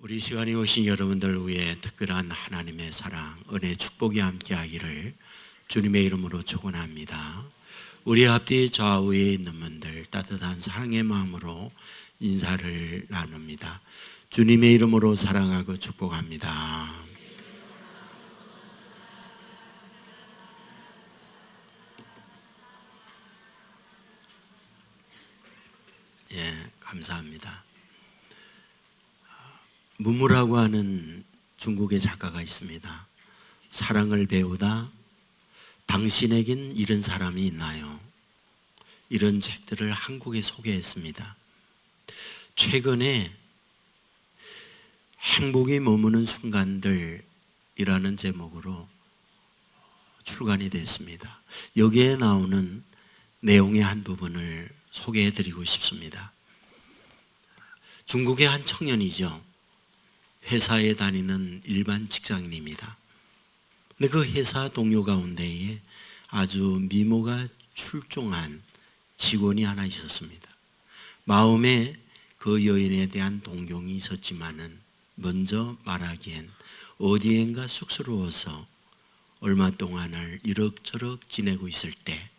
우리 시간에 오신 여러분들 위해 특별한 하나님의 사랑, 은혜, 축복이 함께하기를 주님의 이름으로 축원합니다. 우리 앞뒤 좌우에 있는 분들 따뜻한 사랑의 마음으로 인사를 나눕니다. 주님의 이름으로 사랑하고 축복합니다. 감사합니다. 무무라고 하는 중국의 작가가 있습니다. 사랑을 배우다 당신에겐 이런 사람이 있나요? 이런 책들을 한국에 소개했습니다. 최근에 행복이 머무는 순간들이라는 제목으로 출간이 됐습니다. 여기에 나오는 내용의 한 부분을 소개해드리고 싶습니다. 중국의 한 청년이죠. 회사에 다니는 일반 직장인입니다. 근데 그 회사 동료 가운데에 아주 미모가 출중한 직원이 하나 있었습니다. 마음에 그 여인에 대한 동경이 있었지만은 먼저 말하기엔 어디엔가 쑥스러워서 얼마 동안을 이럭저럭 지내고 있을 때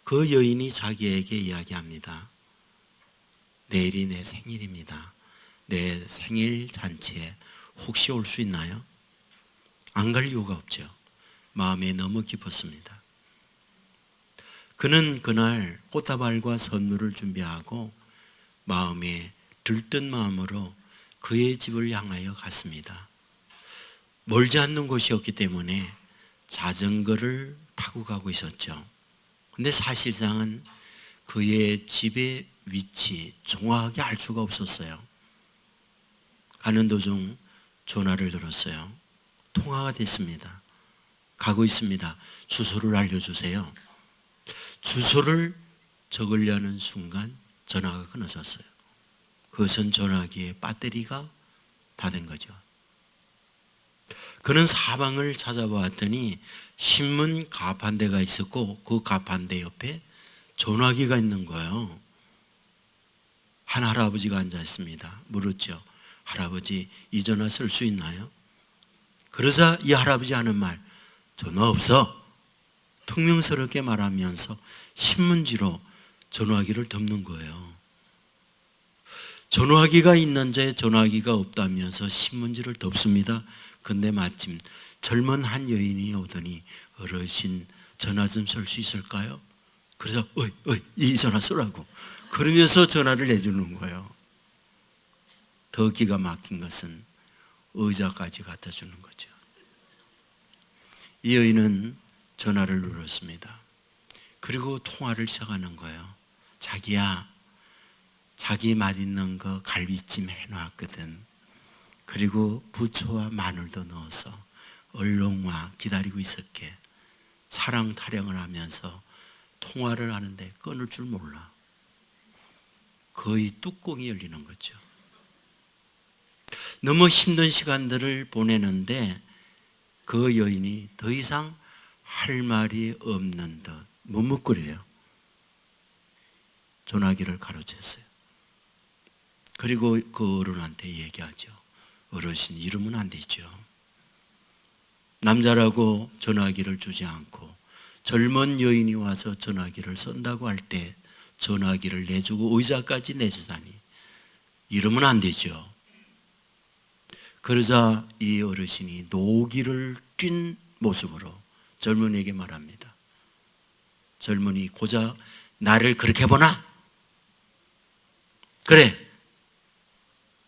그 여인이 자기에게 이야기합니다. 내일이 내 생일입니다. 내 생일 잔치에 혹시 올 수 있나요? 안 갈 이유가 없죠. 마음에 너무 깊었습니다. 그는 그날 꽃다발과 선물을 준비하고 마음에 들뜬 마음으로 그의 집을 향하여 갔습니다. 멀지 않는 곳이었기 때문에 자전거를 타고 가고 있었죠. 근데 사실상은 그의 집의 위치 정확하게 알 수가 없었어요. 가는 도중 전화를 들었어요. 통화가 됐습니다. 가고 있습니다. 주소를 알려주세요. 주소를 적으려는 순간 전화가 끊어졌어요. 그것은 전화기의 배터리가 다 된 거죠. 그는 사방을 찾아보았더니 신문 가판대가 있었고 그 가판대 옆에 전화기가 있는 거예요. 한 할아버지가 앉아 있습니다. 물었죠. 할아버지, 이 전화 쓸 수 있나요? 그러자 이 할아버지 하는 말, 전화 없어. 퉁명스럽게 말하면서 신문지로 전화기를 덮는 거예요. 전화기가 있는데 전화기가 없다면서 신문지를 덮습니다. 근데 마침 젊은 한 여인이 오더니 어르신 전화 좀 쓸 수 있을까요? 그래서 이 전화 쓰라고 그러면서 전화를 내주는 거예요. 더 기가 막힌 것은 의자까지 갖다 주는 거죠. 이 여인은 전화를 눌렀습니다. 그리고 통화를 시작하는 거예요. 자기야, 자기 맛있는 거 갈비찜 해놨거든. 그리고 부초와 마늘도 넣어서 얼른 와, 기다리고 있을게. 사랑 타령을 하면서 통화를 하는데 끊을 줄 몰라. 거의 뚜껑이 열리는 거죠. 너무 힘든 시간들을 보내는데 그 여인이 더 이상 할 말이 없는 듯 머뭇거려요. 전화기를 가로챘어요. 그리고 그 어른한테 얘기하죠. 어르신, 이러면 안 되죠. 남자라고 전화기를 주지 않고 젊은 여인이 와서 전화기를 쓴다고 할 때 전화기를 내주고 의자까지 내주다니 이러면 안 되죠. 그러자 이 어르신이 노기를 띤 모습으로 젊은이에게 말합니다. 젊은이, 고작 나를 그렇게 보나? 그래,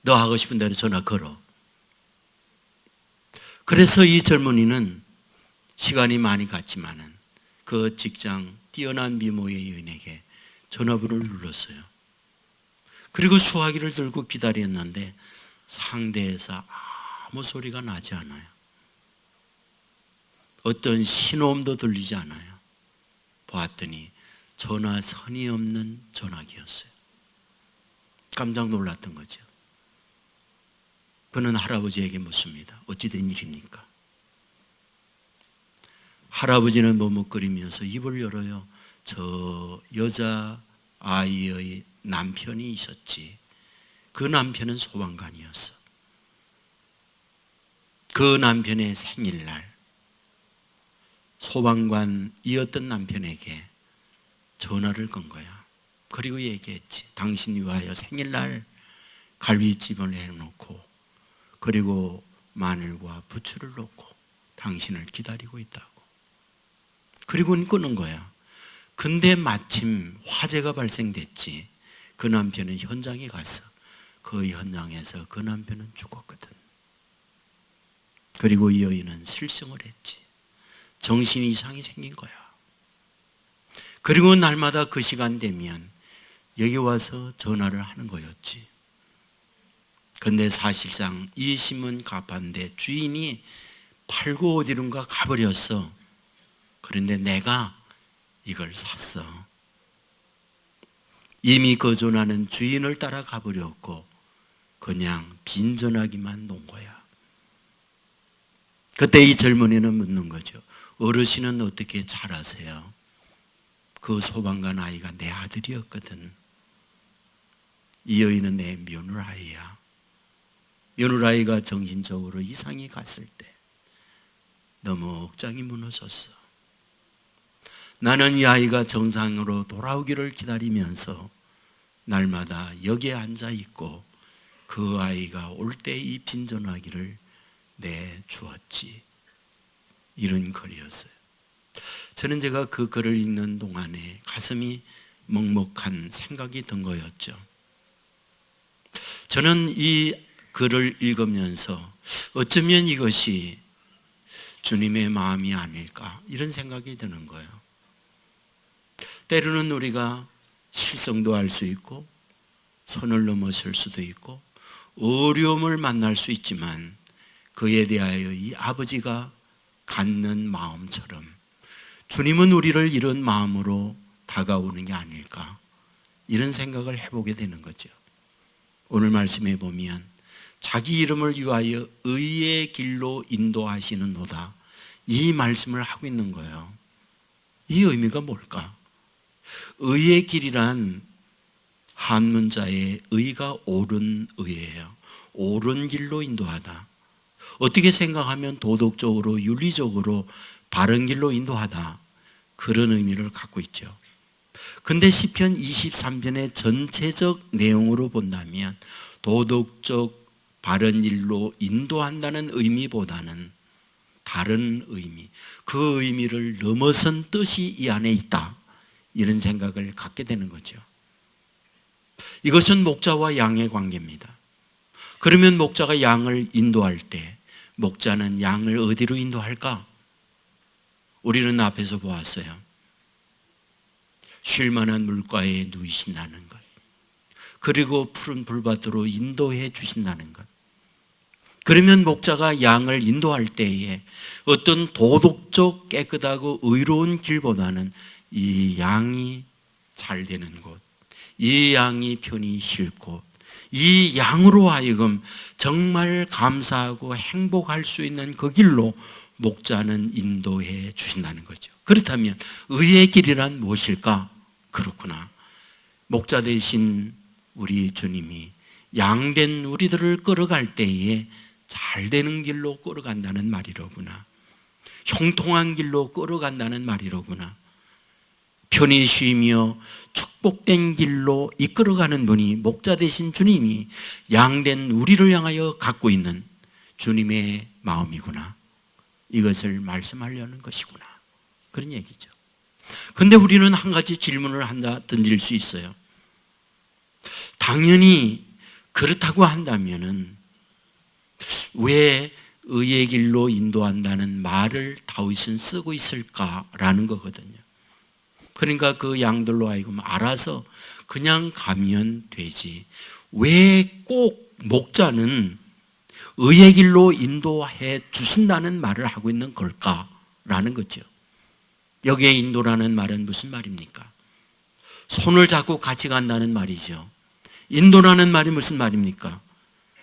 너 하고 싶은 대로 전화 걸어. 그래서 이 젊은이는 시간이 많이 갔지만은 그 직장 뛰어난 미모의 여인에게 전화번호를 눌렀어요. 그리고 수화기를 들고 기다렸는데 상대에서 아무 소리가 나지 않아요. 어떤 신호음도 들리지 않아요. 보았더니 전화선이 없는 전화기였어요. 깜짝 놀랐던 거죠. 그는 할아버지에게 묻습니다. 어찌 된 일입니까? 할아버지는 머뭇거리면서 입을 열어요. 저 여자 아이의 남편이 있었지. 그 남편은 소방관이었어. 그 남편의 생일날 소방관이었던 남편에게 전화를 건 거야. 그리고 얘기했지. 당신 위하여 생일날 갈비찜을 해놓고 그리고 마늘과 부추를 넣고 당신을 기다리고 있다고. 그리고 끊은 거야. 근데 마침 화재가 발생됐지. 그 남편은 현장에 갔어. 그 현장에서 그 남편은 죽었거든. 그리고 이 여인은 실성을 했지. 정신 이상이 생긴 거야. 그리고 날마다 그 시간 되면 여기 와서 전화를 하는 거였지. 근데 사실상 이 신문 가판대 주인이 팔고 어디론가 가버렸어. 그런데 내가 이걸 샀어. 이미 그 전화는 주인을 따라 가버렸고 그냥 빈 전화기만 놓은 거야. 그때 이 젊은이는 묻는 거죠. 어르신은 어떻게 잘 아세요? 그 소방관 아이가 내 아들이었거든. 이 여인은 내 며느라이야. 며느라이가 정신적으로 이상이 갔을 때 너무 억장이 무너졌어. 나는 이 아이가 정상으로 돌아오기를 기다리면서 날마다 여기에 앉아 있고 그 아이가 올 때 이 빈 전화기를 내주었지. 이런 글이었어요. 저는 제가 그 글을 읽는 동안에 가슴이 먹먹한 생각이 든 거였죠. 저는 이 글을 읽으면서 어쩌면 이것이 주님의 마음이 아닐까 이런 생각이 드는 거예요. 때로는 우리가 실성도 할 수 있고 선을 넘어설 수도 있고 어려움을 만날 수 있지만 그에 대하여 이 아버지가 갖는 마음처럼 주님은 우리를 이런 마음으로 다가오는 게 아닐까 이런 생각을 해보게 되는 거죠. 오늘 말씀에 보면 자기 이름을 위하여 의의 길로 인도하시는도다 이 말씀을 하고 있는 거예요. 이 의미가 뭘까? 의의 길이란 한문자의 의가 옳은 의예요. 옳은 길로 인도하다. 어떻게 생각하면 도덕적으로 윤리적으로 바른 길로 인도하다. 그런 의미를 갖고 있죠. 근데 시편 23편의 전체적 내용으로 본다면 도덕적 바른 일로 인도한다는 의미보다는 다른 의미, 그 의미를 넘어선 뜻이 이 안에 있다. 이런 생각을 갖게 되는 거죠. 이것은 목자와 양의 관계입니다. 그러면 목자가 양을 인도할 때 목자는 양을 어디로 인도할까? 우리는 앞에서 보았어요. 쉴 만한 물가에 누이신다는 것. 그리고 푸른 풀밭으로 인도해 주신다는 것. 그러면 목자가 양을 인도할 때에 어떤 도덕적 깨끗하고 의로운 길보다는 이 양이 잘 되는 곳, 이 양이 편히 쉴 곳, 이 양으로 하여금 정말 감사하고 행복할 수 있는 그 길로 목자는 인도해 주신다는 거죠. 그렇다면 의의 길이란 무엇일까? 그렇구나. 목자 되신 우리 주님이 양된 우리들을 끌어갈 때에 잘 되는 길로 끌어간다는 말이로구나. 형통한 길로 끌어간다는 말이로구나. 편히 쉬며 축복된 길로 이끌어가는 분이 목자 되신 주님이 양된 우리를 향하여 갖고 있는 주님의 마음이구나. 이것을 말씀하려는 것이구나. 그런 얘기죠. 그런데 우리는 한 가지 질문을 하나 던질 수 있어요. 당연히 그렇다고 한다면은 왜 의의 길로 인도한다는 말을 다윗은 쓰고 있을까라는 거거든요. 그러니까 그 양들로 하여금 알아서 그냥 가면 되지. 왜 꼭 목자는 의의 길로 인도해 주신다는 말을 하고 있는 걸까라는 거죠. 여기에 인도라는 말은 무슨 말입니까? 손을 잡고 같이 간다는 말이죠. 인도라는 말이 무슨 말입니까?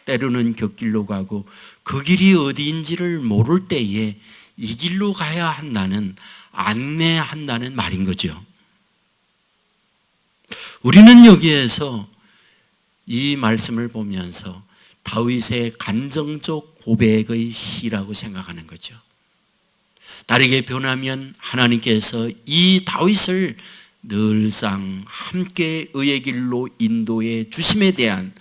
때로는 곁길로 가고 그 길이 어디인지를 모를 때에 이 길로 가야 한다는, 안내한다는 말인 거죠. 우리는 여기에서 이 말씀을 보면서 다윗의 간정적 고백의 시라고 생각하는 거죠. 다르게 변하면 하나님께서 이 다윗을 늘상 함께 의의 길로 인도해 주심에 대한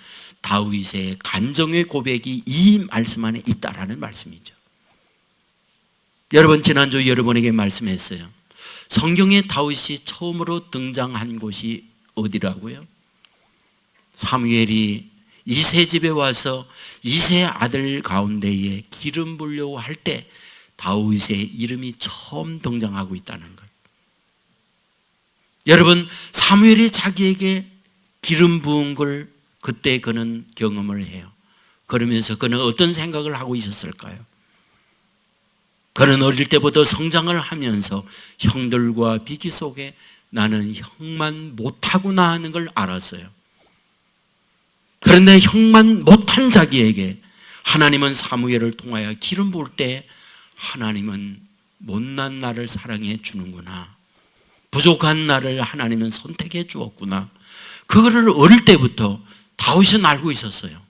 다윗의 간정의 고백이 이 말씀 안에 있다라는 말씀이죠. 여러분, 지난주 여러분에게 말씀했어요. 성경에 다윗이 처음으로 등장한 곳이 어디라고요? 사무엘이 이새 집에 와서 이새 아들 가운데에 기름 부으려고 할 때 다윗의 이름이 처음 등장하고 있다는 거예요. 여러분, 사무엘이 자기에게 기름 부은 걸 그때 그는 경험을 해요. 그러면서 그는 어떤 생각을 하고 있었을까요? 그는 어릴 때부터 성장을 하면서 형들과 비기 속에 나는 형만 못하구나 하는 걸 알았어요. 그런데 형만 못한 자기에게 하나님은 사무엘을 통하여 기름 부을 때 하나님은 못난 나를 사랑해 주는구나, 부족한 나를 하나님은 선택해 주었구나, 그거를 어릴 때부터 다윗은 알고 있었어요.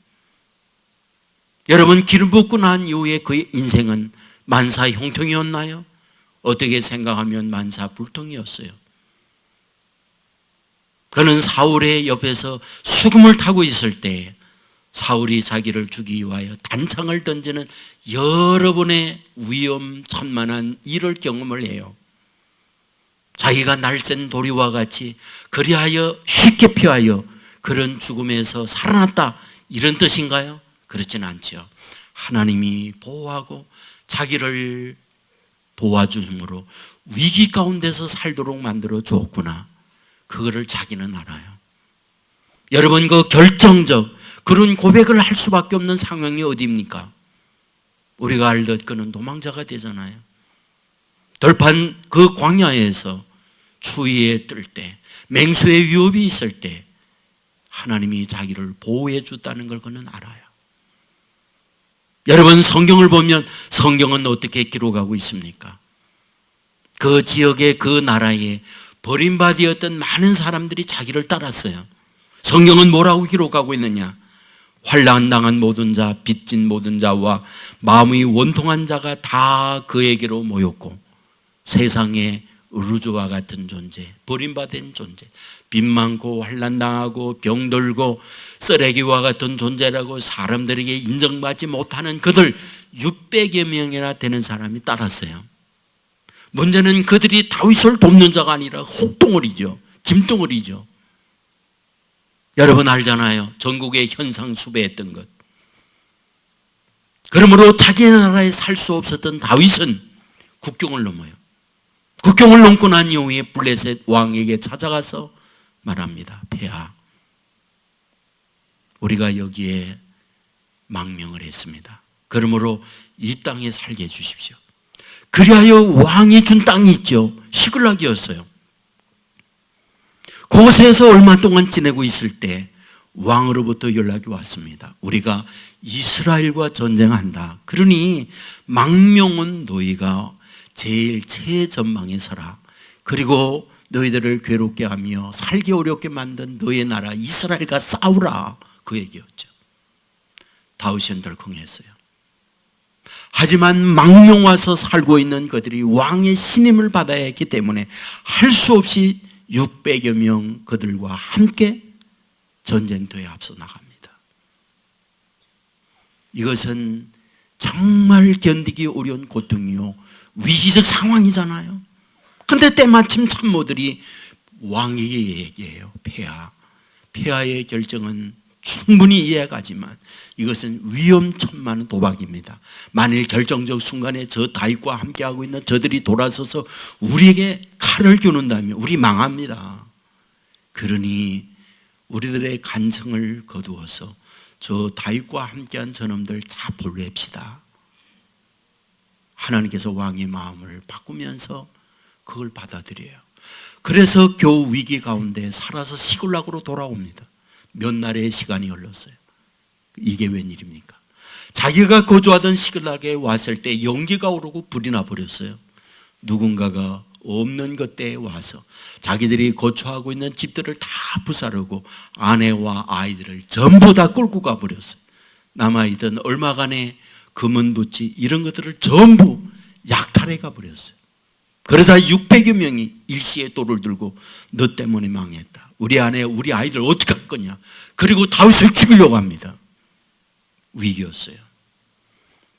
여러분, 기름 붓고 난 이후에 그의 인생은 만사 형통이었나요? 어떻게 생각하면 만사 불통이었어요. 그는 사울의 옆에서 수금을 타고 있을 때 사울이 자기를 죽이기 위하여 단창을 던지는 여러 번의 위험천만한 일을 경험을 해요. 자기가 날쌘 도리와 같이 그리하여 쉽게 피하여 그런 죽음에서 살아났다, 이런 뜻인가요? 그렇지는 않죠. 하나님이 보호하고 자기를 도와주심으로 위기 가운데서 살도록 만들어 주었구나, 그거를 자기는 알아요. 여러분, 그 결정적 그런 고백을 할 수밖에 없는 상황이 어디입니까? 우리가 알듯 그는 도망자가 되잖아요. 들판 그 광야에서 추위에 뜰 때, 맹수의 위협이 있을 때 하나님이 자기를 보호해 줬다는 걸 그는 알아요. 여러분, 성경을 보면 성경은 어떻게 기록하고 있습니까? 그 지역의 그 나라에 버림받았던 많은 사람들이 자기를 따랐어요. 성경은 뭐라고 기록하고 있느냐? 환난당한 모든 자, 빚진 모든 자와 마음이 원통한 자가 다 그에게로 모였고, 세상에 으르주와 같은 존재, 버림받은 존재, 빚 많고 환난당하고 병들고 쓰레기와 같은 존재라고 사람들에게 인정받지 못하는 그들 600여 명이나 되는 사람이 따랐어요. 문제는 그들이 다윗을 돕는 자가 아니라 혹덩어리죠. 짐덩어리죠. 여러분 알잖아요. 전국에 현상수배했던 것. 그러므로 자기 나라에 살 수 없었던 다윗은 국경을 넘어요. 국경을 넘고 난 이후에 블레셋 왕에게 찾아가서 말합니다. 폐하, 우리가 여기에 망명을 했습니다. 그러므로 이 땅에 살게 해주십시오. 그리하여 왕이 준 땅이 있죠. 시글락이었어요. 그곳에서 얼마 동안 지내고 있을 때 왕으로부터 연락이 왔습니다. 우리가 이스라엘과 전쟁한다. 그러니 망명은 너희가 제일 최전방에 서라. 그리고 너희들을 괴롭게 하며 살기 어렵게 만든 너희 나라 이스라엘과 싸우라. 그 얘기였죠. 다윗은 덜컹했어요. 하지만 망명 와서 살고 있는 그들이 왕의 신임을 받아야 했기 때문에 할 수 없이 600여 명 그들과 함께 전쟁터에 앞서 나갑니다. 이것은 정말 견디기 어려운 고통이요, 위기적 상황이잖아요. 그런데 때마침 참모들이 왕에게 얘기해요. 폐하의 결정은 충분히 이해가지만 이것은 위험천만 도박입니다. 만일 결정적 순간에 저 다윗과 함께하고 있는 저들이 돌아서서 우리에게 칼을 겨눈다면 우리 망합니다. 그러니 우리들의 간청을 거두어서 저 다윗과 함께한 저놈들 다 보냅시다. 하나님께서 왕의 마음을 바꾸면서 그걸 받아들여요. 그래서 겨우 위기 가운데 살아서 시글락으로 돌아옵니다. 몇 날의 시간이 흘렀어요. 이게 웬일입니까? 자기가 거주하던 시글락에 왔을 때 연기가 오르고 불이 나버렸어요. 누군가가 없는 그때에 와서 자기들이 거주하고 있는 집들을 다 부사르고 아내와 아이들을 전부 다 끌고 가버렸어요. 남아있던 얼마간의 금은 부치 이런 것들을 전부 약탈해 가버렸어요. 그러자 600여 명이 일시에 돌을 들고 너 때문에 망했다. 우리 아내, 우리 아이들 어떻게 할 거냐. 그리고 다윗을 죽이려고 합니다. 위기였어요.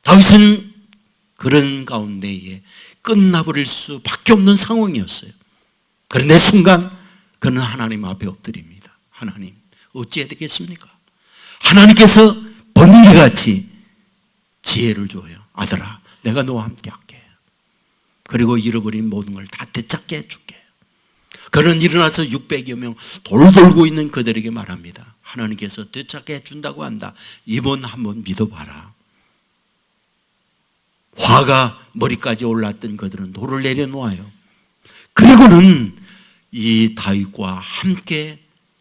다윗은 그런 가운데에 끝나버릴 수밖에 없는 상황이었어요. 그런데 순간 그는 하나님 앞에 엎드립니다. 하나님, 어찌해야 되겠습니까? 하나님께서 번개같이 지혜를 줘요. 아들아, 내가 너와 함께 할게. 그리고 잃어버린 모든 걸 다 되찾게 해줄게. 그는 일어나서 600여 명 돌 돌고 있는 그들에게 말합니다. 하나님께서 되찾게 해준다고 한다. 이번 한번 믿어봐라. 화가 머리까지 올랐던 그들은 돌을 내려놓아요. 그리고는 이 다윗과 함께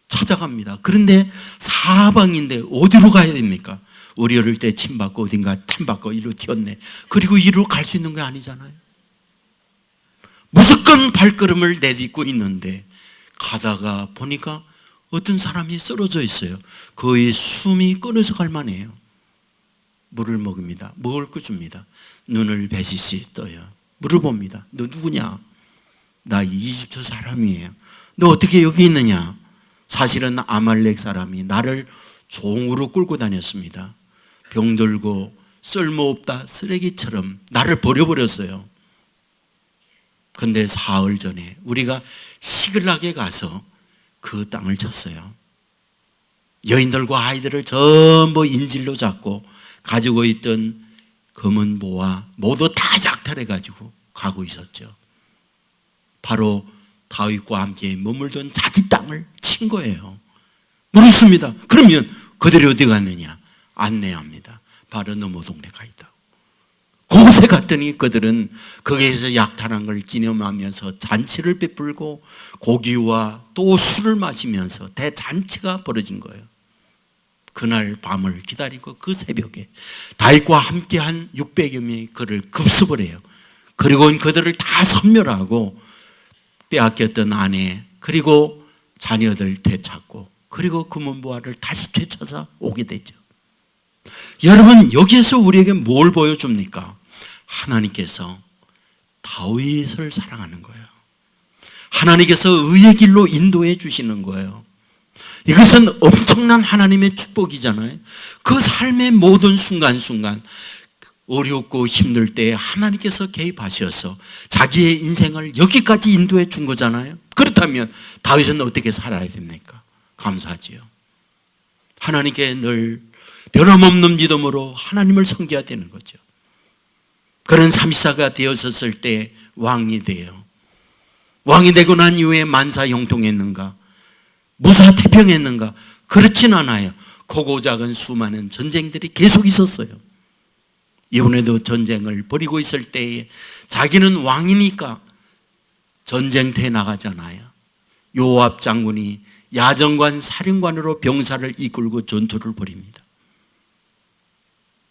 찾아갑니다. 그런데 사방인데 어디로 가야 됩니까? 우리 어릴 때 침받고 어딘가 탐받고 이리로 튀었네. 그리고 이리로 갈 수 있는 게 아니잖아요. 무조건 발걸음을 내딛고 있는데 가다가 보니까 어떤 사람이 쓰러져 있어요. 거의 숨이 끊어져 갈 만해요. 물을 먹습니다. 먹을 거 줍니다. 눈을 배시시 떠요. 물어봅니다. 너 누구냐? 나 이집트 사람이에요. 너 어떻게 여기 있느냐? 사실은 아말렉 사람이 나를 종으로 끌고 다녔습니다. 병들고 쓸모없다 쓰레기처럼 나를 버려버렸어요. 근데 사흘 전에 우리가 시글락에 가서 그 땅을 쳤어요. 여인들과 아이들을 전부 인질로 잡고 가지고 있던 검은 보화 모두 다 약탈해가지고 가고 있었죠. 바로 다윗과 함께 머물던 자기 땅을 친 거예요. 물었습니다. 그러면 그들이 어디 갔느냐? 안내합니다. 바로 너머 동네 가 있다고. 그곳에 갔더니 그들은 거기에서 약탈한 걸 기념하면서 잔치를 베풀고 고기와 또 술을 마시면서 대잔치가 벌어진 거예요. 그날 밤을 기다리고 그 새벽에 다윗과 함께한 600여 명이 그를 급습을 해요. 그리고 그들을 다 섬멸하고 빼앗겼던 아내 그리고 자녀들 되찾고 그리고 금은보화를 다시 되찾아 오게 되죠. 여러분, 여기에서 우리에게 뭘 보여줍니까? 하나님께서 다윗을 사랑하는 거예요. 하나님께서 의의 길로 인도해 주시는 거예요. 이것은 엄청난 하나님의 축복이잖아요. 그 삶의 모든 순간순간 어렵고 힘들 때 하나님께서 개입하셔서 자기의 인생을 여기까지 인도해 준 거잖아요. 그렇다면 다윗은 어떻게 살아야 됩니까? 감사하지요. 하나님께 늘 변함없는 믿음으로 하나님을 섬겨야 되는 거죠. 그런 34가 되었을 때 왕이 돼요. 왕이 되고 난 이후에 만사 형통했는가? 무사 태평했는가? 그렇진 않아요. 크고 작은 수많은 전쟁들이 계속 있었어요. 이번에도 전쟁을 벌이고 있을 때에 자기는 왕이니까 전쟁터에 나가잖아요. 요압 장군이 야전관 사령관으로 병사를 이끌고 전투를 벌입니다.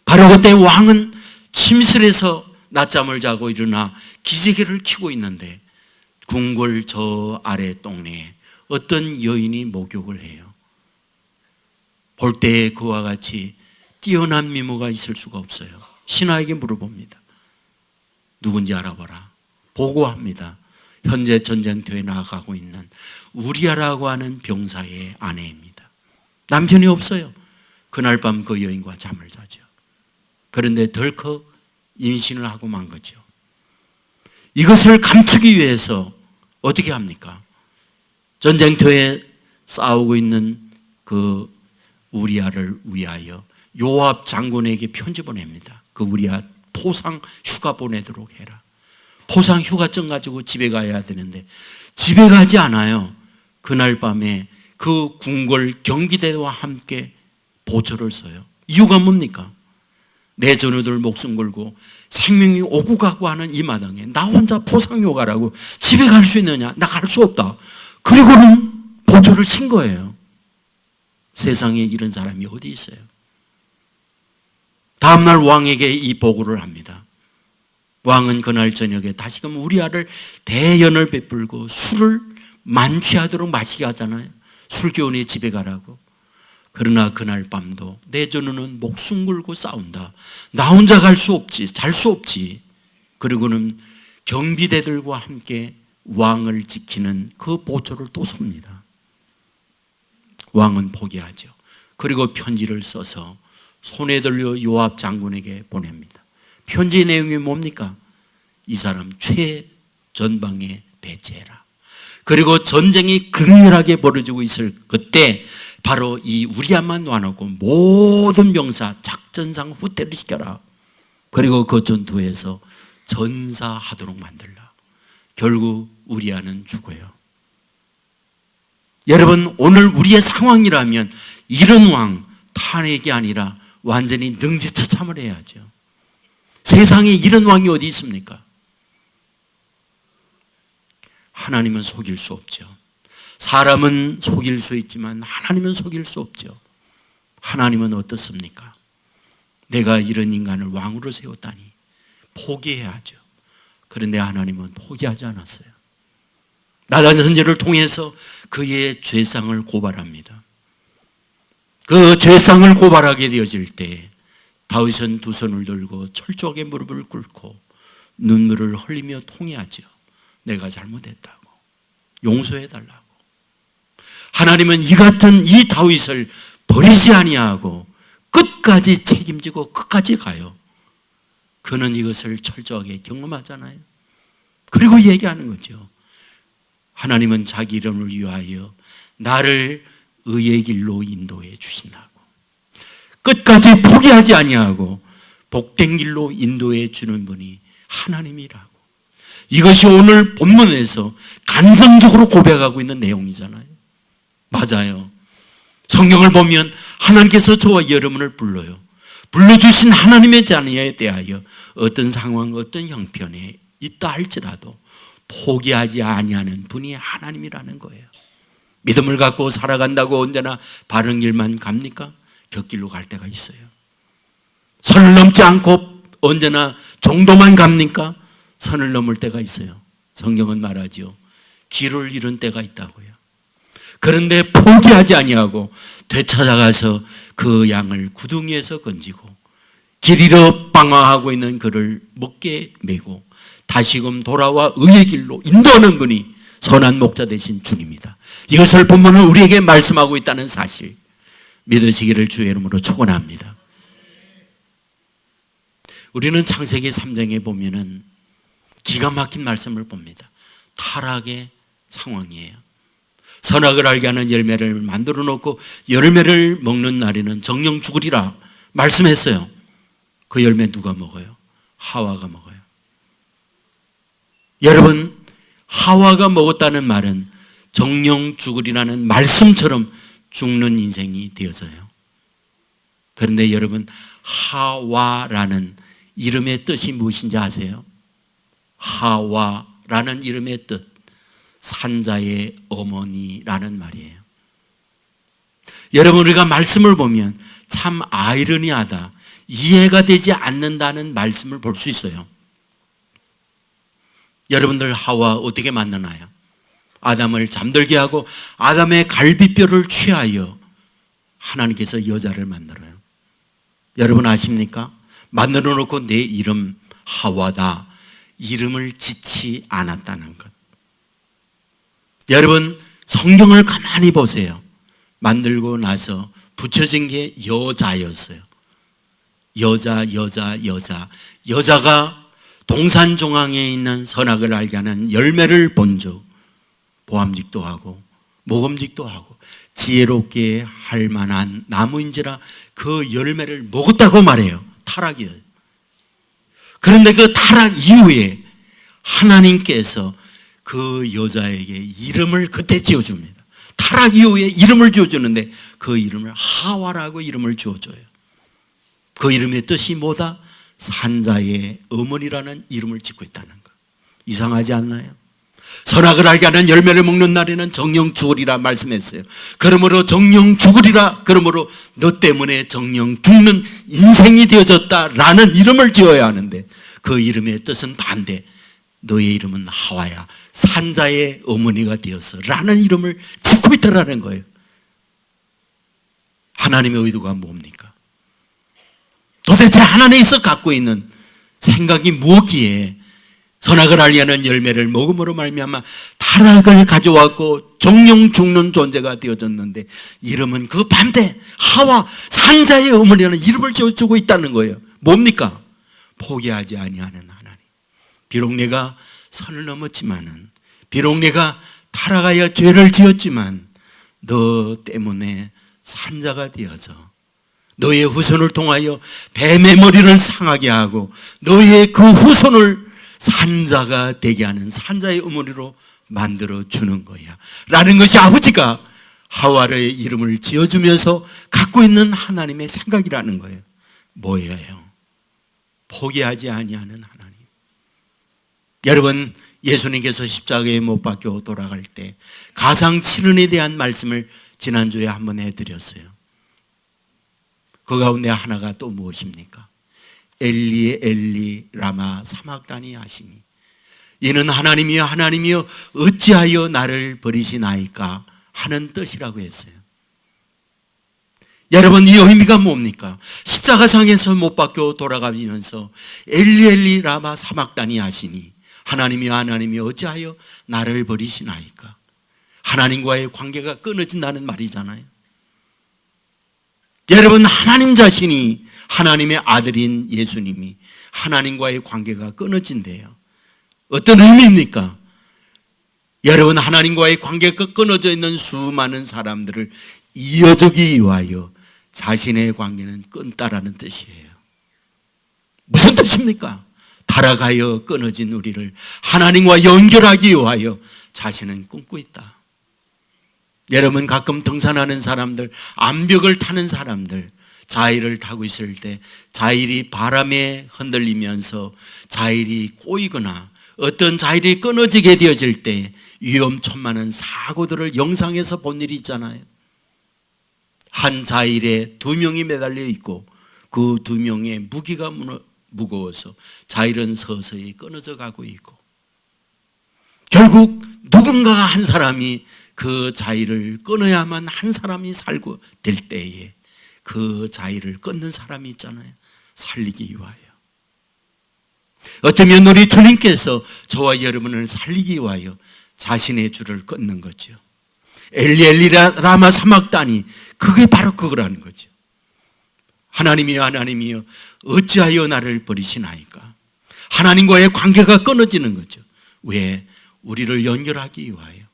바로 그때 왕은 침실에서 낮잠을 자고 일어나 기지개를 켜고 있는데 궁궐 저 아래 동네에 어떤 여인이 목욕을 해요. 볼 때에 그와 같이 뛰어난 미모가 있을 수가 없어요. 신하에게 물어봅니다. 누군지 알아봐라. 보고합니다. 현재 전쟁터에 나가고 있는 우리아라고 하는 병사의 아내입니다. 남편이 없어요. 그날 밤 그 여인과 잠을 자죠. 그런데 덜컥 임신을 하고 만 거죠. 이것을 감추기 위해서 어떻게 합니까? 전쟁터에 싸우고 있는 그 우리아를 위하여 요압 장군에게 편지 보냅니다. 그 우리아 포상 휴가 보내도록 해라. 포상 휴가증 가지고 집에 가야 되는데 집에 가지 않아요. 그날 밤에 그 궁궐 경비대와 함께 보초를 서요. 이유가 뭡니까? 내 전우들 목숨 걸고 생명이 오고 가고 하는 이 마당에 나 혼자 포상 휴가라고 집에 갈 수 있느냐? 나 갈 수 없다. 그리고는 보초를 친 거예요. 세상에 이런 사람이 어디 있어요? 다음날 왕에게 이 보고를 합니다. 왕은 그날 저녁에 다시금 우리아를 대연을 베풀고 술을 만취하도록 마시게 하잖아요. 술기운이 집에 가라고. 그러나 그날 밤도 내 전우는 목숨 걸고 싸운다. 나 혼자 갈 수 없지, 잘 수 없지. 그리고는 경비대들과 함께 왕을 지키는 그 보초를 또 섭니다. 왕은 포기하죠. 그리고 편지를 써서 손에 들려 요압 장군에게 보냅니다. 편지 내용이 뭡니까? 이 사람 최전방에 배치해라. 그리고 전쟁이 극렬하게 벌어지고 있을 그때 바로 이 우리야만 놔놓고 모든 병사 작전상 후퇴를 시켜라. 그리고 그 전투에서 전사하도록 만들라. 결국 우리야는 죽어요. 여러분, 오늘 우리의 상황이라면 이런 왕 탄핵이 아니라 완전히 능지처참을 해야죠. 세상에 이런 왕이 어디 있습니까? 하나님은 속일 수 없죠. 사람은 속일 수 있지만 하나님은 속일 수 없죠. 하나님은 어떻습니까? 내가 이런 인간을 왕으로 세웠다니 포기해야죠. 그런데 하나님은 포기하지 않았어요. 나단 선지를 통해서 그의 죄상을 고발합니다. 그 죄상을 고발하게 되어질 때 다윗은 두 손을 들고 철저하게 무릎을 꿇고 눈물을 흘리며 통회하죠. 내가 잘못했다고, 용서해달라고. 하나님은 이 같은 이 다윗을 버리지 아니하고 끝까지 책임지고 끝까지 가요. 그는 이것을 철저하게 경험하잖아요. 그리고 얘기하는 거죠. 하나님은 자기 이름을 위하여 나를 의의 길로 인도해 주신다고. 끝까지 포기하지 아니하고 복된 길로 인도해 주는 분이 하나님이라고. 이것이 오늘 본문에서 간성적으로 고백하고 있는 내용이잖아요. 맞아요. 성경을 보면 하나님께서 저와 여러분을 불러요. 불러주신 하나님의 자녀에 대하여 어떤 상황, 어떤 형편에 있다 할지라도 포기하지 아니하는 분이 하나님이라는 거예요. 믿음을 갖고 살아간다고 언제나 바른 길만 갑니까? 곁길로 갈 때가 있어요. 선을 넘지 않고 언제나 정도만 갑니까? 선을 넘을 때가 있어요. 성경은 말하죠. 길을 잃은 때가 있다고요. 그런데 포기하지 아니하고 되찾아가서 그 양을 구덩이에서 건지고 길 잃어 방황하고 있는 그를 먹게 메고 다시금 돌아와 의의 길로 인도하는 분이 선한 목자 되신 주님이다. 이것을 본문은 우리에게 말씀하고 있다는 사실 믿으시기를 주의 이름으로 축원합니다. 우리는 창세기 3장에 보면은 기가 막힌 말씀을 봅니다. 타락의 상황이에요. 선악을 알게 하는 열매를 만들어 놓고 열매를 먹는 날에는 정령 죽으리라 말씀했어요. 그 열매 누가 먹어요? 하와가 먹어요. 여러분, 하와가 먹었다는 말은 정령 죽으리라는 말씀처럼 죽는 인생이 되어져요. 그런데 여러분, 하와라는 이름의 뜻이 무엇인지 아세요? 하와라는 이름의 뜻, 산자의 어머니라는 말이에요. 여러분, 우리가 말씀을 보면 참 아이러니하다, 이해가 되지 않는다는 말씀을 볼 수 있어요. 여러분들 하와 어떻게 만나나요? 아담을 잠들게 하고 아담의 갈비뼈를 취하여 하나님께서 여자를 만들어요. 여러분 아십니까? 만들어 놓고 내 이름 하와다, 이름을 짓지 않았다는 것. 여러분, 성경을 가만히 보세요. 만들고 나서 붙여진 게 여자였어요. 여자가 동산 중앙에 있는 선악을 알게 하는 열매를 본즉 보암직도 하고 모금직도 하고 지혜롭게 할 만한 나무인지라 그 열매를 먹었다고 말해요. 타락이에요. 그런데 그 타락 이후에 하나님께서 그 여자에게 이름을 그때 지어줍니다. 타락 이후에 이름을 지어주는데 그 이름을 하와라고 이름을 지어줘요. 그 이름의 뜻이 뭐다? 산자의 어머니라는 이름을 짓고 있다는 것. 이상하지 않나요? 선악을 알게 하는 열매를 먹는 날에는 정령 죽으리라 말씀했어요. 그러므로 정령 죽으리라, 그러므로 너 때문에 정령 죽는 인생이 되어졌다라는 이름을 지어야 하는데 그 이름의 뜻은 반대. 너의 이름은 하와야, 산자의 어머니가 되어서 라는 이름을 짓고 있다라는 거예요. 하나님의 의도가 뭡니까? 도대체 하나님에서 갖고 있는 생각이 무엇기에 선악을 알리하는 열매를 먹음으로 말미암아 타락을 가져왔고 정령 죽는 존재가 되어졌는데, 이름은 그 반대 하와 산자의 어머니라는 이름을 지어주고 있다는 거예요. 뭡니까? 포기하지 아니하는 하나님. 비록 내가 선을 넘었지만은, 비록 내가 타락하여 죄를 지었지만 너 때문에 산자가 되어져 너의 후손을 통하여 뱀의 머리를 상하게 하고 너의 그 후손을 산자가 되게 하는 산자의 어머니로 만들어 주는 거야 라는 것이 아버지가 하와의 이름을 지어주면서 갖고 있는 하나님의 생각이라는 거예요. 뭐예요? 포기하지 아니하는 하나님. 여러분, 예수님께서 십자가에 못 박혀 돌아갈 때 가상 7은에 대한 말씀을 지난주에 한번 해드렸어요. 그 가운데 하나가 또 무엇입니까? 엘리 엘리 라마 사막다니 하시니, 이는 하나님이여 하나님이여 어찌하여 나를 버리시나이까 하는 뜻이라고 했어요. 여러분, 이 의미가 뭡니까? 십자가상에서 못 박혀 돌아가면서 엘리 엘리 라마 사막다니 하시니, 하나님이여 하나님이여 어찌하여 나를 버리시나이까. 하나님과의 관계가 끊어진다는 말이잖아요. 여러분, 하나님 자신이, 하나님의 아들인 예수님이 하나님과의 관계가 끊어진대요. 어떤 의미입니까? 여러분, 하나님과의 관계가 끊어져 있는 수많은 사람들을 이어주기 위하여 자신의 관계는 끊다라는 뜻이에요. 무슨 뜻입니까? 타락하여 끊어진 우리를 하나님과 연결하기 위하여 자신은 끊고 있다. 여러분, 가끔 등산하는 사람들, 암벽을 타는 사람들, 자일을 타고 있을 때 자일이 바람에 흔들리면서 자일이 꼬이거나 어떤 자일이 끊어지게 되어질 때 위험천만한 사고들을 영상에서 본 일이 있잖아요. 한 자일에 2명이 매달려 있고 그 2명의 무기가 무거워서 자일은 서서히 끊어져 가고 있고, 결국 누군가가 한 사람이 그 자일을 끊어야만 한 사람이 살고 될 때에 그 자일을 끊는 사람이 있잖아요. 살리기 위하여. 어쩌면 우리 주님께서 저와 여러분을 살리기 위하여 자신의 줄을 끊는 거죠. 엘리 엘리 라마 사막다니, 그게 바로 그거라는 거죠. 하나님이여 하나님이여 어찌하여 나를 버리시나이까. 하나님과의 관계가 끊어지는 거죠. 왜? 우리를 연결하기 위하여.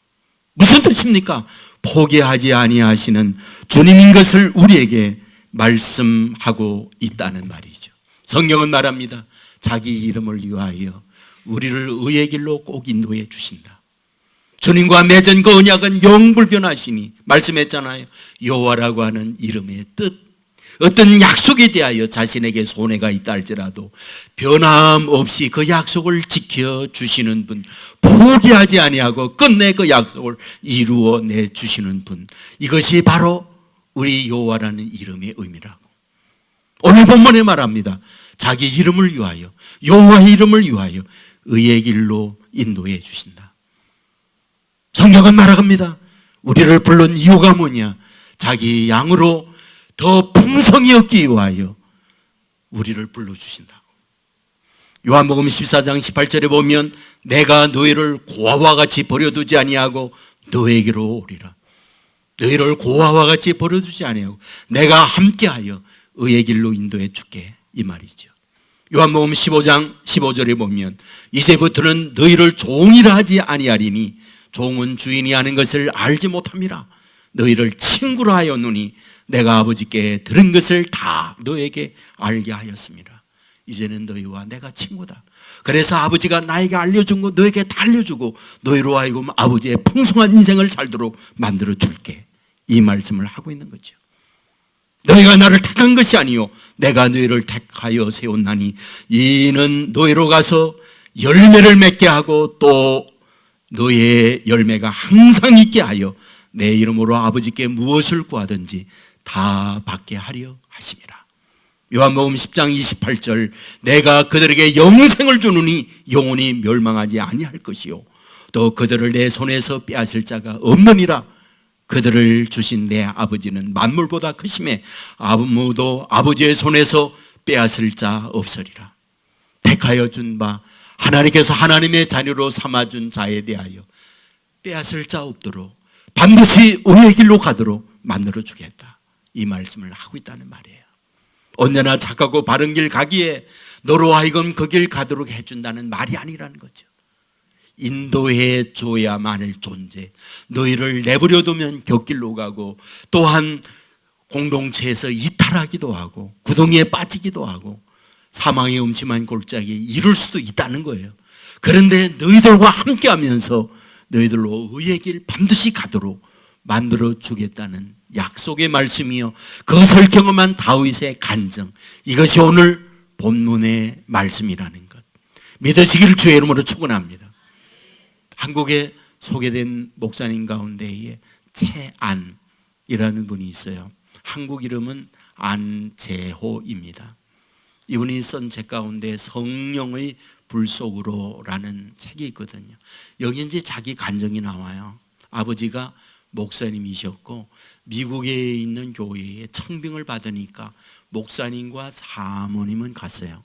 무슨 뜻입니까? 포기하지 아니하시는 주님인 것을 우리에게 말씀하고 있다는 말이죠. 성경은 말합니다. 자기 이름을 위하여 우리를 의의 길로 꼭 인도해 주신다. 주님과 맺은 그 언약은 영불변하시니, 말씀했잖아요. 여호와라고 하는 이름의 뜻, 어떤 약속에 대하여 자신에게 손해가 있다 할지라도 변함없이 그 약속을 지켜주시는 분, 포기하지 아니하고 끝내 그 약속을 이루어내 주시는 분, 이것이 바로 우리 여호와라는 이름의 의미라고. 오늘 본문에 말합니다. 자기 이름을 위하여, 여호와의 이름을 위하여 의의 길로 인도해 주신다. 성경은 말합니다. 우리를 부른 이유가 뭐냐? 자기 양으로 더 풍성히 얻기 위하여 우리를 불러주신다고. 요한복음 14장 18절에 보면 내가 너희를 고아와 같이 버려두지 아니하고 너에게로 오리라. 너희를 고아와 같이 버려두지 아니하고 내가 함께하여 의의 길로 인도해 줄게, 이 말이죠. 요한복음 15장 15절에 보면 이제부터는 너희를 종이라 하지 아니하리니 종은 주인이 하는 것을 알지 못함이라. 너희를 친구라 하였노니 내가 아버지께 들은 것을 다 너에게 알게 하였습니다. 이제는 너희와 내가 친구다. 그래서 아버지가 나에게 알려준 거 너에게 다 알려주고 너희로 하여금 아버지의 풍성한 인생을 살도록 만들어 줄게, 이 말씀을 하고 있는 거죠. 너희가 나를 택한 것이 아니요 내가 너희를 택하여 세웠나니 이는 너희로 가서 열매를 맺게 하고 또 너희의 열매가 항상 있게 하여 내 이름으로 아버지께 무엇을 구하든지 다 받게 하려 하심이라. 요한복음 10장 28절 내가 그들에게 영생을 주느니 영원히 멸망하지 아니할 것이요 또 그들을 내 손에서 빼앗을 자가 없느니라. 그들을 주신 내 아버지는 만물보다 크심에 아무도 아버지의 손에서 빼앗을 자 없으리라. 택하여 준 바 하나님께서 하나님의 자녀로 삼아준 자에 대하여 빼앗을 자 없도록 반드시 의의 길로 가도록 만들어 주겠다. 이 말씀을 하고 있다는 말이에요. 언제나 착하고 바른 길 가기에 너로 하여금 그 길 가도록 해준다는 말이 아니라는 거죠. 인도해 줘야만 할 존재, 너희를 내버려 두면 곁길로 가고 또한 공동체에서 이탈하기도 하고 구덩이에 빠지기도 하고 사망의 음침한 골짜기에 이룰 수도 있다는 거예요. 그런데 너희들과 함께 하면서 너희들로 의의 길 반드시 가도록 만들어 주겠다는 약속의 말씀이요, 그것을 경험한 다윗의 간증, 이것이 오늘 본문의 말씀이라는 것 믿으시기를 주의 이름으로 축원합니다. 한국에 소개된 목사님 가운데에 최안이라는 분이 있어요. 한국 이름은 안재호입니다. 이분이 쓴 책 가운데 성령의 불 속으로라는 책이 있거든요. 여기 이제 자기 간증이 나와요. 아버지가 목사님이셨고 미국에 있는 교회에 청빙을 받으니까 목사님과 사모님은 갔어요.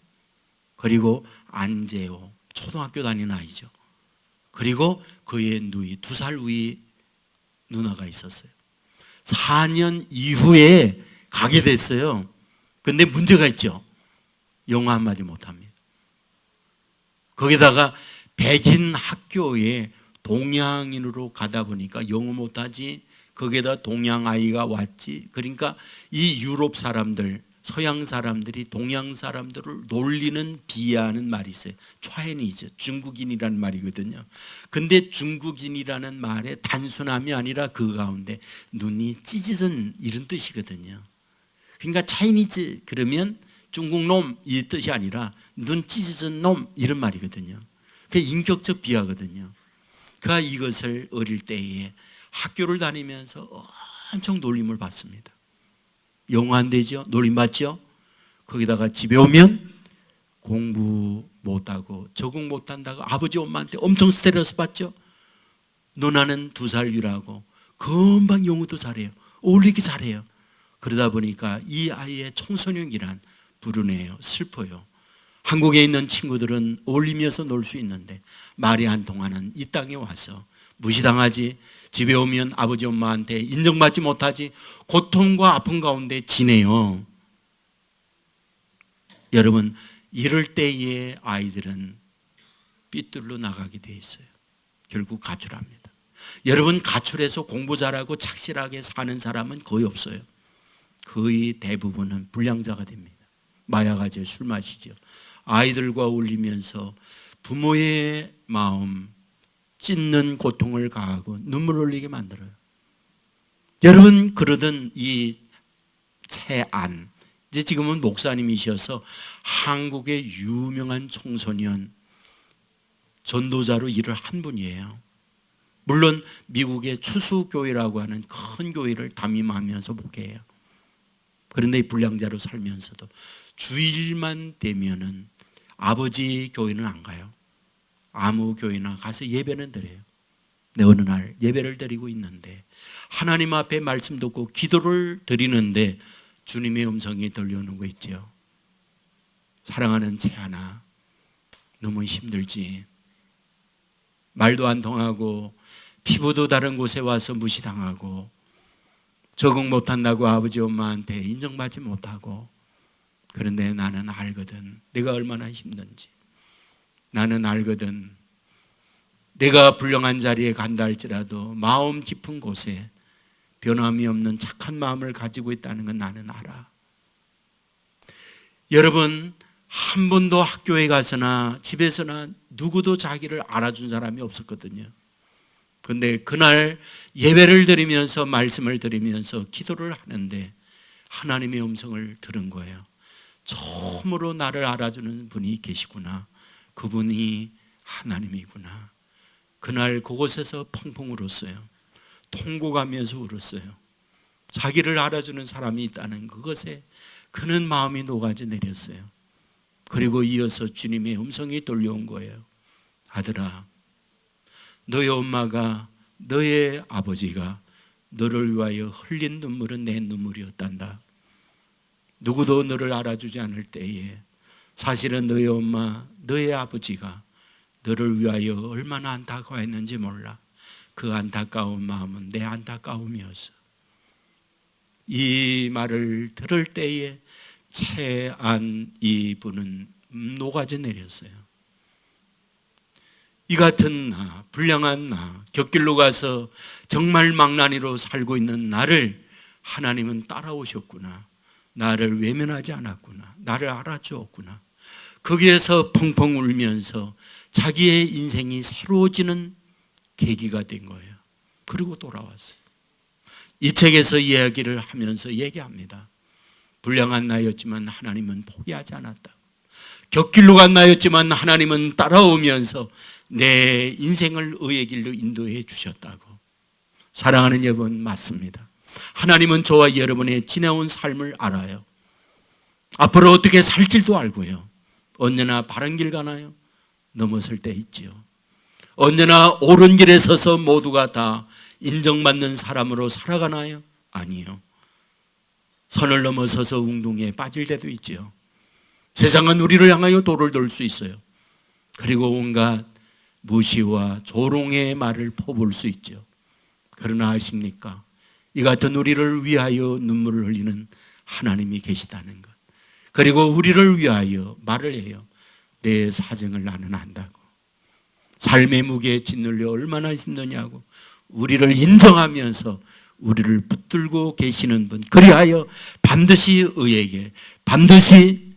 그리고 안재호, 초등학교 다니는 아이죠. 그리고 그의 누이, 2살 위 누나가 있었어요. 4년 이후에 가게 됐어요. 근데 문제가 있죠. 영어 한마디 못합니다. 거기다가 백인 학교에 동양인으로 가다 보니까 영어 못하지, 거기에다 동양 아이가 왔지. 그러니까 이 유럽 사람들, 서양 사람들이 동양 사람들을 놀리는 비하하는 말이 있어요. 차이니즈, 중국인이라는 말이거든요. 근데 중국인이라는 말의 단순함이 아니라 그 가운데 눈이 찢어진 이런 뜻이거든요. 그러니까 차이니즈 그러면 중국 놈 이 뜻이 아니라 눈 찢어진 놈 이런 말이거든요. 그게 인격적 비하거든요. 그가 이것을 어릴 때에 학교를 다니면서 엄청 놀림을 받습니다. 영어 안 되죠? 놀림 받죠? 거기다가 집에 오면 공부 못하고 적응 못한다고 아버지 엄마한테 엄청 스트레스 받죠? 누나는 2살 위라고 금방 영어도 잘해요. 어울리기 잘해요. 그러다 보니까 이 아이의 청소년기란 불운해요. 슬퍼요. 한국에 있는 친구들은 어울리면서 놀 수 있는데 말이 안 통하는 이 땅에 와서 무시당하지, 집에 오면 아버지 엄마한테 인정받지 못하지, 고통과 아픔 가운데 지내요. 여러분, 이럴 때의 아이들은 삐뚤로 나가게 돼 있어요. 결국 가출합니다. 여러분, 가출해서 공부 잘하고 착실하게 사는 사람은 거의 없어요. 거의 대부분은 불량자가 됩니다. 마약하죠, 술 마시죠. 아이들과 어울리면서 부모의 마음 찢는 고통을 가하고 눈물 흘리게 만들어요. 여러분, 그러던 이 최안, 이제 지금은 목사님이셔서 한국의 유명한 청소년 전도자로 일을 한 분이에요. 물론 미국의 추수교회라고 하는 큰 교회를 담임하면서 목회해요. 그런데 불량자로 살면서도 주일만 되면은 아버지 교회는 안 가요. 아무 교회나 가서 예배는 드려요. 네, 어느 날 예배를 드리고 있는데 하나님 앞에 말씀 듣고 기도를 드리는데 주님의 음성이 들려오는 거 있죠. 사랑하는 채아나, 너무 힘들지. 말도 안 통하고 피부도 다른 곳에 와서 무시당하고 적응 못한다고 아버지 엄마한테 인정받지 못하고, 그런데 나는 알거든 내가 얼마나 힘든지. 나는 알거든 내가 불량한 자리에 간다 할지라도 마음 깊은 곳에 변함이 없는 착한 마음을 가지고 있다는 건 나는 알아. 여러분, 한 번도 학교에 가서나 집에서나 누구도 자기를 알아준 사람이 없었거든요. 그런데 그날 예배를 드리면서 말씀을 드리면서 기도를 하는데 하나님의 음성을 들은 거예요. 처음으로 나를 알아주는 분이 계시구나. 그분이 하나님이구나. 그날 그곳에서 펑펑 울었어요. 통곡하면서 울었어요. 자기를 알아주는 사람이 있다는 그것에 그는 마음이 녹아져 내렸어요. 그리고 이어서 주님의 음성이 들려온 거예요. 아들아, 너의 엄마가, 너의 아버지가 너를 위하여 흘린 눈물은 내 눈물이었단다. 누구도 너를 알아주지 않을 때에 사실은 너희 엄마, 너희 아버지가 너를 위하여 얼마나 안타까워했는지 몰라. 그 안타까운 마음은 내 안타까움이었어. 이 말을 들을 때에 채안 이분은 녹아져 내렸어요. 이 같은 나, 불량한 나, 곁길로 가서 정말 망나니로 살고 있는 나를 하나님은 따라오셨구나. 나를 외면하지 않았구나. 나를 알아주었구나. 거기에서 펑펑 울면서 자기의 인생이 새로워지는 계기가 된 거예요. 그리고 돌아왔어요. 이 책에서 이야기를 하면서 얘기합니다. 불량한 나였지만 하나님은 포기하지 않았다. 곁길로 간 나였지만 하나님은 따라오면서 내 인생을 의의 길로 인도해 주셨다고. 사랑하는 여러분, 맞습니다. 하나님은 저와 여러분의 지나온 삶을 알아요. 앞으로 어떻게 살지도 알고요. 언제나 바른 길 가나요? 넘어설 때 있지요. 언제나 옳은 길에 서서 모두가 다 인정받는 사람으로 살아가나요? 아니요. 선을 넘어서서 웅둥이에 빠질 때도 있지요. 세상은 우리를 향하여 돌을 돌 수 있어요. 그리고 온갖 무시와 조롱의 말을 퍼부을 수 있죠. 그러나 아십니까? 이 같은 우리를 위하여 눈물을 흘리는 하나님이 계시다는 것. 그리고 우리를 위하여 말을 해요. 내 사정을 나는 안다고. 삶의 무게에 짓눌려 얼마나 힘드냐고 우리를 인정하면서 우리를 붙들고 계시는 분, 그리하여 반드시 의에게 반드시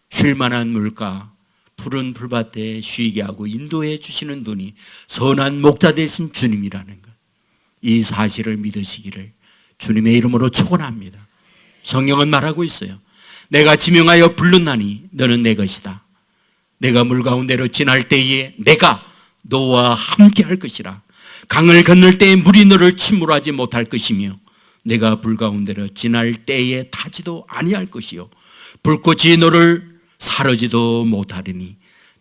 쉴만한 물가 푸른 풀밭에 쉬게 하고 인도해 주시는 분이 선한 목자 되신 주님이라는 것, 이 사실을 믿으시기를 주님의 이름으로 축원합니다. 성경은 말하고 있어요. 내가 지명하여 부르나니 너는 내 것이다. 내가 물 가운데로 지날 때에 내가 너와 함께 할 것이라. 강을 건널 때에 물이 너를 침몰하지 못할 것이며 내가 불 가운데로 지날 때에 타지도 아니할 것이요 불꽃이 너를 사르지도 못하리니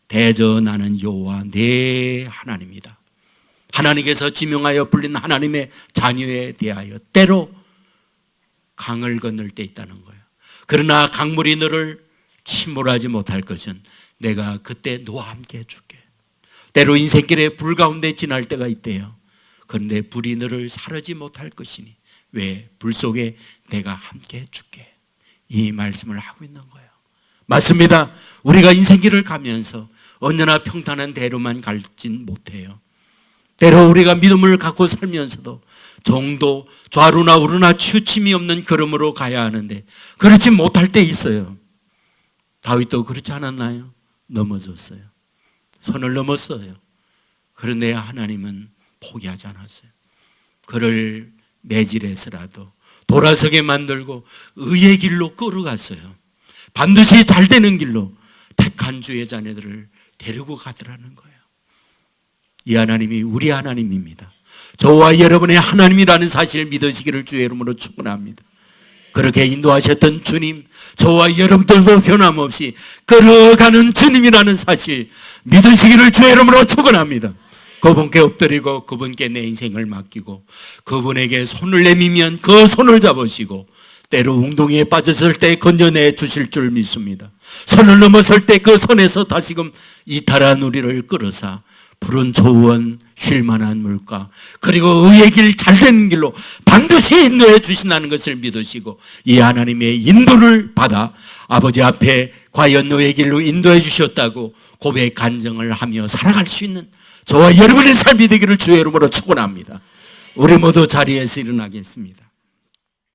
대저 나는 여호와 내 하나님이다. 하나님께서 지명하여 불린 하나님의 자녀에 대하여 때로 강을 건널 때 있다는 거예요. 그러나 강물이 너를 침몰하지 못할 것은 내가 그때 너와 함께 해줄게. 때로 인생길에 불 가운데 지날 때가 있대요. 그런데 불이 너를 사르지 못할 것이니 왜? 불 속에 내가 함께 해줄게. 이 말씀을 하고 있는 거예요. 맞습니다. 우리가 인생길을 가면서 언제나 평탄한 대로만 갈진 못해요. 때로 우리가 믿음을 갖고 살면서도 정도 좌루나 우루나 치우침이 없는 걸음으로 가야 하는데 그렇지 못할 때 있어요. 다윗도 그렇지 않았나요? 넘어졌어요. 선을 넘었어요. 그런데 하나님은 포기하지 않았어요. 그를 매질해서라도 돌아서게 만들고 의의 길로 끌어갔어요. 반드시 잘 되는 길로 택한 주의 자녀들을 데리고 가더라는 거예요. 이 하나님이 우리 하나님입니다. 저와 여러분의 하나님이라는 사실을 믿으시기를 주의 이름으로 축원합니다. 그렇게 인도하셨던 주님, 저와 여러분들도 변함없이 끌어가는 주님이라는 사실 믿으시기를 주의 이름으로 축원합니다. 그분께 엎드리고 그분께 내 인생을 맡기고 그분에게 손을 내밀면 그 손을 잡으시고 때로 웅덩이에 빠졌을 때 건져내 주실 줄 믿습니다. 선을 넘었을 때 그 선에서 다시금 이탈한 우리를 끌어사 푸른 초원 쉴만한 물가 그리고 의의 길 잘된 길로 반드시 인도해 주신다는 것을 믿으시고 이 하나님의 인도를 받아 아버지 앞에 과연 너의 길로 인도해 주셨다고 고백 간증을 하며 살아갈 수 있는 저와 여러분의 삶이 되기를 주의 이름으로 축원합니다. 우리 모두 자리에서 일어나겠습니다.